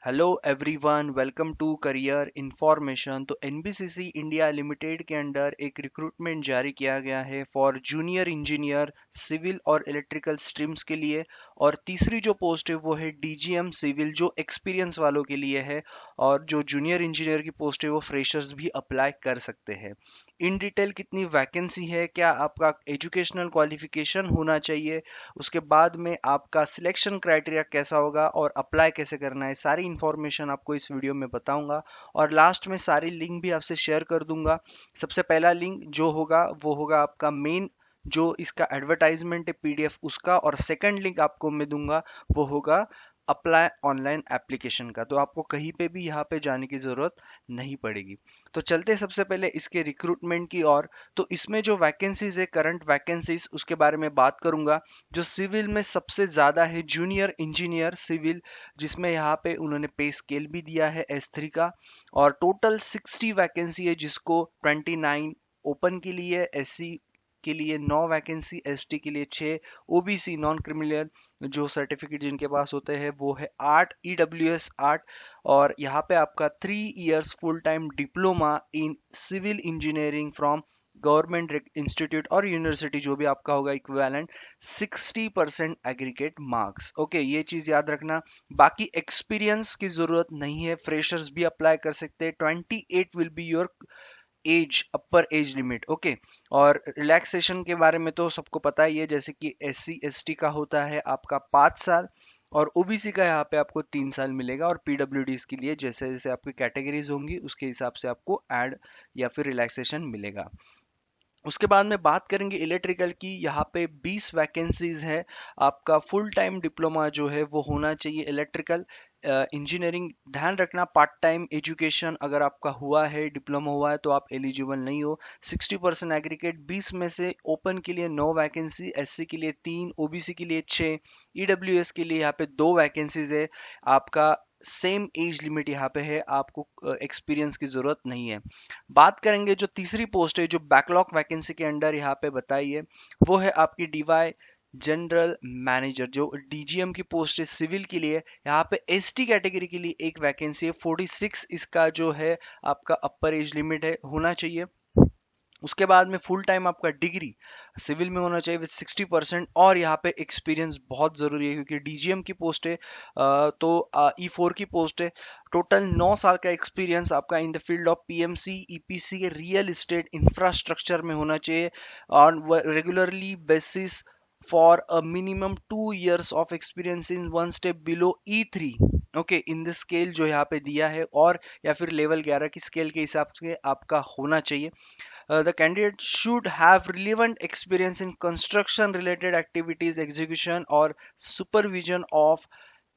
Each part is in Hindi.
Hello everyone, welcome to career information. तो एनबीसीसी इंडिया लिमिटेड के अंडर एक रिक्रूटमेंट जारी किया गया है फॉर जूनियर इंजीनियर सिविल और इलेक्ट्रिकल स्ट्रीम्स के लिए। और तीसरी जो पोस्ट है वो है डीजीएम सिविल, जो एक्सपीरियंस वालों के लिए है। और जो जूनियर इंजीनियर की पोस्ट है वो फ्रेशर्स भी अप्लाई कर सकते हैं। इन डिटेल कितनी वैकेंसी है, क्या आपका एजुकेशनल क्वालिफिकेशन होना चाहिए, उसके बाद में आपका सिलेक्शन क्राइटेरिया कैसा होगा और अप्लाई कैसे करना है, सारी इन्फॉर्मेशन आपको इस वीडियो में बताऊंगा। और लास्ट में सारी लिंक भी आपसे शेयर कर दूंगा। सबसे पहला लिंक जो होगा वो होगा आपका मेन जो इसका एडवर्टाइजमेंट है पीडीएफ उसका, और सेकंड लिंक आपको मैं दूंगा वो होगा अप्लाई ऑनलाइन एप्लीकेशन का। तो आपको कहीं पे भी यहाँ पे जाने की जरूरत नहीं पड़ेगी। तो चलते सबसे पहले इसके रिक्रूटमेंट की ओर। तो इसमें जो वैकेंसीज है, करंट वैकेंसीज, उसके बारे में बात करूंगा। जो सिविल में सबसे ज्यादा है जूनियर इंजीनियर सिविल, जिसमें यहाँ पे उन्होंने पे स्केल भी दिया है S3 का। और टोटल 60 वैकेंसी है, जिसको 29 ओपन के लिए, SC के लिए 9 वैकेंसी, ST के लिए 6, OBC नॉन क्रिमिनल जो सर्टिफिकेट जिनके पास होते हैं वो है 8, EWS 8। और यहाँ पे आपका 3 years full time diploma in civil engineering from government institute और यूनिवर्सिटी, जो भी आपका होगा इक्विवेलेंट, 60% एग्रीगेट मार्क्स। ओके, ये चीज याद रखना। बाकी एक्सपीरियंस की जरूरत नहीं है, फ्रेशर्स भी अप्लाई कर सकते हैं। 28 will be your age, upper age limit. Okay, और रिलैक्सेशन के बारे में तो सबको पता ही है, जैसे कि SC ST का होता है आपका 5 साल, और ओबीसी का यहाँ पे आपको 3 साल मिलेगा। और पीडब्ल्यूडीज के लिए जैसे जैसे आपकी कैटेगरीज होंगी उसके हिसाब से आपको ऐड या फिर रिलैक्सेशन मिलेगा। उसके बाद में बात करेंगे इलेक्ट्रिकल की। यहाँ पे 20 वैकेंसीज है। आपका फुल टाइम डिप्लोमा जो है वो होना चाहिए इलेक्ट्रिकल इंजीनियरिंग। ध्यान रखना, पार्ट टाइम एजुकेशन अगर आपका हुआ है, डिप्लोमा हुआ है, तो आप एलिजिबल नहीं हो। 60% एग्रीगेट। 20 में से ओपन के लिए 9 वैकेंसी, SC के लिए 3, OBC के लिए 6, EWS के लिए यहाँ पे 2 वैकेंसीज है। आपका सेम एज लिमिट यहाँ पे है, आपको एक्सपीरियंस की जरूरत नहीं है। बात करेंगे जो तीसरी पोस्ट है जो बैकलॉग वैकेंसी के अंडर यहाँ पे बताई है, वो है आपकी DY जनरल मैनेजर, जो DGM की पोस्ट है सिविल के लिए। यहाँ पे ST कैटेगरी के लिए एक वैकेंसी है, 46 इसका जो है आपका अपर एज लिमिट है, होना चाहिए। उसके बाद में फुल टाइम आपका डिग्री सिविल में होना चाहिए विद 60%। और यहाँ पे एक्सपीरियंस बहुत जरूरी है, क्योंकि डीजीएम की पोस्ट है, तो E4 की पोस्ट है। टोटल 9 साल का एक्सपीरियंस आपका in the field of PMC EPC real estate infrastructure में होना चाहिए, और regularly basis for a minimum 2 years of experience in one step below E3। Okay, in the scale जो यहाँ पे दिया है, और या फिर लेवल 11 की स्केल के हिसाब से आपका होना चाहिए। The candidate should have relevant experience in construction related activities, execution or supervision of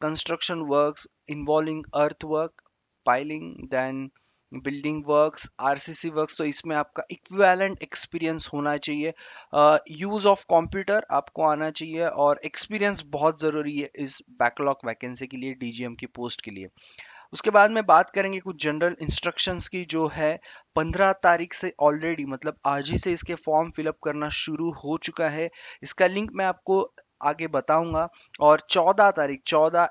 construction works involving earthwork, piling, then building works, RCC works. तो इसमें आपका इक्विवेलेंट एक्सपीरियंस होना चाहिए। यूज ऑफ कंप्यूटर आपको आना चाहिए, और एक्सपीरियंस बहुत ज़रूरी है इस बैकलॉग वैकेंसी के लिए, DGM की पोस्ट के लिए। उसके बाद में बात करेंगे कुछ जनरल इंस्ट्रक्शंस की, जो है 15 तारीख से ऑलरेडी, मतलब आज ही से इसके फॉर्म फिलअप करना शुरू हो चुका है। इसका लिंक मैं आपको आगे बताऊंगा। और 14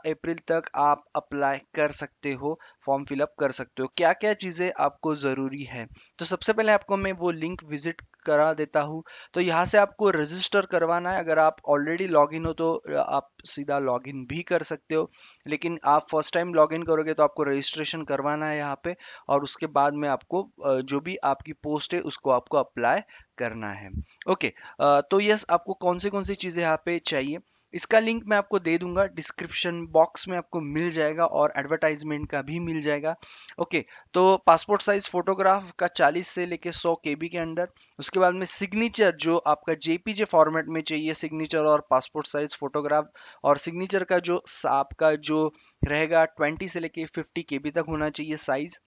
अप्रैल तक आप अप्लाई कर सकते हो, फॉर्म फिलअप कर सकते हो। क्या क्या चीज़ें आपको ज़रूरी है, तो सबसे पहले आपको मैं वो लिंक विजिट करा देता हूँ। तो यहाँ से आपको रजिस्टर करवाना है। अगर आप ऑलरेडी लॉगिन हो तो आप सीधा लॉगिन भी कर सकते हो, लेकिन आप फर्स्ट टाइम लॉगिन करोगे तो आपको रजिस्ट्रेशन करवाना है यहाँ पे। और उसके बाद में आपको जो भी आपकी पोस्ट है उसको आपको अप्लाई करना है। ओके, तो यस, आपको कौन सी चीज़ें यहाँ पे चाहिए, इसका लिंक मैं आपको दे दूंगा, डिस्क्रिप्शन बॉक्स में आपको मिल जाएगा, और एडवर्टाइजमेंट का भी मिल जाएगा। ओके, तो पासपोर्ट साइज फोटोग्राफ का 40 से लेके 100 KB के अंदर। उसके बाद में सिग्नेचर जो आपका JPG फॉर्मेट में चाहिए, सिग्नेचर और पासपोर्ट साइज फोटोग्राफ। और सिग्नेचर का जो आपका जो रहेगा 20 से लेके 50 KB तक होना चाहिए साइज।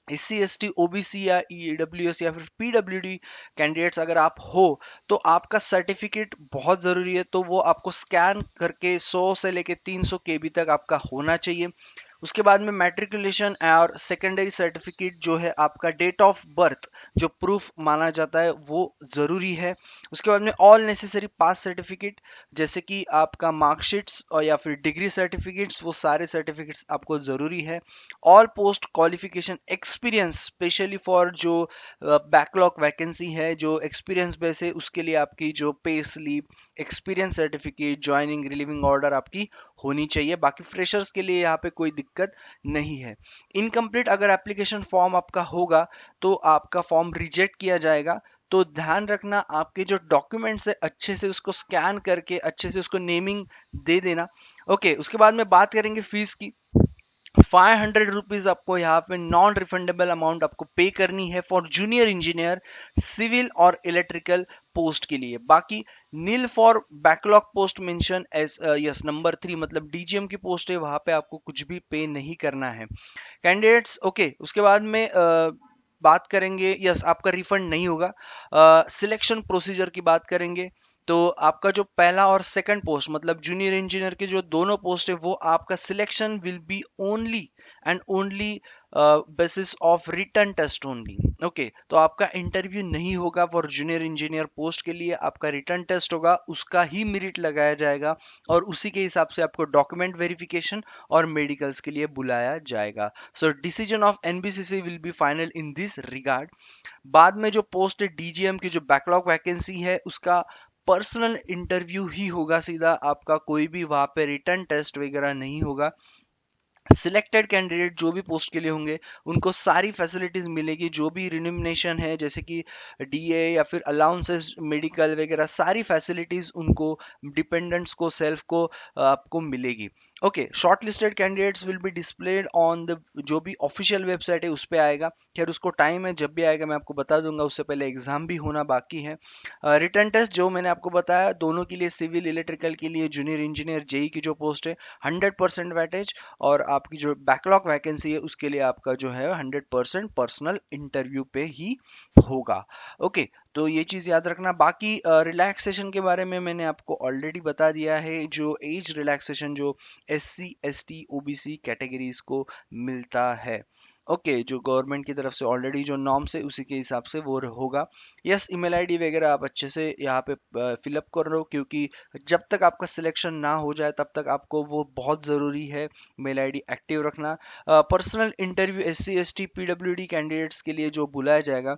SC ST OBC या EWS या फिर PWD कैंडिडेट्स अगर आप हो, तो आपका सर्टिफिकेट बहुत ज़रूरी है, तो वो आपको स्कैन करके 100 से लेके 300 KB तक आपका होना चाहिए। उसके बाद में मैट्रिकुलेशन और सेकेंडरी सर्टिफिकेट जो है आपका डेट ऑफ बर्थ जो प्रूफ माना जाता है वो ज़रूरी है। उसके बाद में ऑल नेसेसरी पास सर्टिफिकेट जैसे कि आपका मार्कशीट्स और या फिर डिग्री सर्टिफिकेट्स, वो सारे सर्टिफिकेट्स आपको ज़रूरी है। All post qualification experience specially for जो बैकलॉग वैकेंसी है जो एक्सपीरियंस बेस है उसके लिए आपकी जो pay slip, experience certificate, joining relieving order आपकी होनी चाहिए। बाकी फ्रेशर्स के लिए यहाँ पे कोई दिक्कत नहीं है। इनकम्प्लीट अगर एप्लीकेशन फॉर्म आपका होगा तो आपका फॉर्म रिजेक्ट किया जाएगा। तो ध्यान रखना आपके जो डॉक्यूमेंट्स है अच्छे से उसको स्कैन करके अच्छे से उसको नेमिंग दे देना। ओके, उसके बाद में बात करेंगे फीस की। 500 रुपीज आपको यहाँ पे नॉन रिफंडेबल अमाउंट आपको पे करनी है फॉर जूनियर इंजीनियर सिविल और इलेक्ट्रिकल पोस्ट के लिए। बाकी nil for backlog post mention as is number 3 मतलब डीजीएम की पोस्ट है वहां पे आपको कुछ भी पे नहीं करना है कैंडिडेट्स। ओके, उसके बाद में बात करेंगे, यस आपका रिफंड नहीं होगा। सिलेक्शन प्रोसीजर की बात करेंगे तो आपका जो पहला और सेकंड पोस्ट मतलब जूनियर इंजीनियर के जो दोनों पोस्ट है वो आपका selection will be only and only basis of written test only. Okay, तो आपका इंटरव्यू नहीं होगा फॉर जूनियर इंजीनियर पोस्ट के लिए, आपका रिटर्न टेस्ट होगा, उसका ही मेरिट लगाया जाएगा और उसी के हिसाब से आपको डॉक्यूमेंट वेरिफिकेशन और मेडिकल्स के लिए बुलाया जाएगा। So decision of NBCC will be final in this regard. बाद में जो पोस्ट है डीजीएम की जो बैकलॉग वैकेंसी है उसका पर्सनल इंटरव्यू ही होगा सीधा, आपका कोई भी वहां पे रिटर्न टेस्ट वगैरह नहीं होगा। सिलेक्टेड कैंडिडेट जो भी पोस्ट के लिए होंगे उनको सारी फैसिलिटीज मिलेगी, जो भी रिन्यूमिनेशन है जैसे कि डीए या फिर अलाउंसेस मेडिकल वगैरह सारी फैसिलिटीज उनको डिपेंडेंट्स को सेल्फ को आपको मिलेगी। Okay, short listed candidates will be displayed on the जो भी ऑफिशियल वेबसाइट है उस पर आएगा। खैर उसको टाइम है, जब भी आएगा मैं आपको बता दूंगा, उससे पहले एग्जाम भी होना बाकी है। रिटर्न टेस्ट जो मैंने आपको बताया दोनों के लिए, सिविल इलेक्ट्रिकल के लिए जूनियर इंजीनियर जेई की जो पोस्ट है 100% वेटेज, और आपकी जो बैकलॉग वैकेंसी है उसके लिए आपका जो है 100% पर्सनल इंटरव्यू पे ही होगा। ओके, तो ये चीज याद रखना। बाकी रिलैक्सेशन के बारे में मैंने आपको ऑलरेडी बता दिया है, जो एज रिलैक्सेशन जो SC ST OBC कैटेगरीज को मिलता है। ओके, जो गवर्नमेंट की तरफ से ऑलरेडी जो नॉर्म्स है उसी के हिसाब से वो होगा। यस, ईमेल आईडी वगैरह आप अच्छे से यहाँ पे फिलअप कर लो, क्योंकि जब तक आपका सिलेक्शन ना हो जाए तब तक आपको वो बहुत ज़रूरी है मेल आईडी एक्टिव रखना। Personal interview SC ST PWD candidates के लिए जो बुलाया जाएगा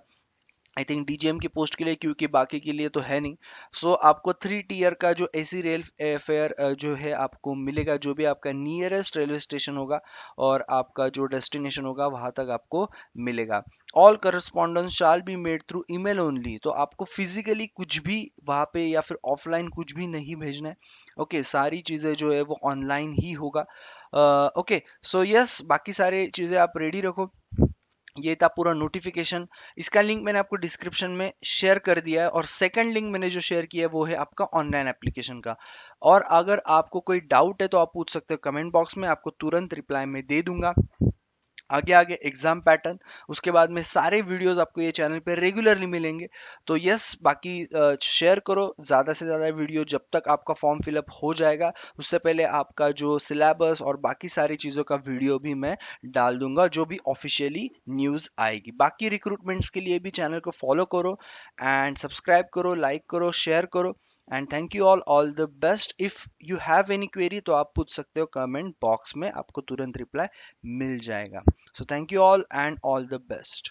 आई थिंक डीजीएम की पोस्ट के लिए, क्योंकि बाकी के लिए तो है नहीं। सो आपको 3 टियर का जो एसी रेल फेयर जो है आपको मिलेगा, जो भी आपका नियरेस्ट रेलवे स्टेशन होगा और आपका जो डेस्टिनेशन होगा वहां तक आपको मिलेगा। All correspondence shall be made through email only, तो आपको फिजिकली कुछ भी वहां पे या फिर ऑफलाइन कुछ भी नहीं भेजना है। ओके, सारी चीजें जो है वो ऑनलाइन ही होगा। ओके, सो यस बाकी सारी चीजें आप रेडी रखो। ये था पूरा नोटिफिकेशन, इसका लिंक मैंने आपको डिस्क्रिप्शन में शेयर कर दिया है, और सेकंड लिंक मैंने जो शेयर किया है वो है आपका ऑनलाइन एप्लीकेशन का। और अगर आपको कोई डाउट है तो आप पूछ सकते हो कमेंट बॉक्स में, आपको तुरंत रिप्लाई में दे दूंगा। आगे आगे एग्जाम पैटर्न, उसके बाद में सारे वीडियोस आपको ये चैनल पे रेगुलरली मिलेंगे। तो यस बाकी शेयर करो ज़्यादा से ज़्यादा वीडियो, जब तक आपका फॉर्म फिलअप हो जाएगा उससे पहले आपका जो सिलेबस और बाकी सारी चीज़ों का वीडियो भी मैं डाल दूंगा जो भी ऑफिशियली न्यूज़ आएगी। बाकी रिक्रूटमेंट्स के लिए भी चैनल को फॉलो करो एंड सब्सक्राइब करो, लाइक करो, शेयर करो। And thank you all the best. If you have any query तो आप पूछ सकते हो कमेंट बॉक्स में, आपको तुरंत रिप्लाई मिल जाएगा। So thank you all and all the best.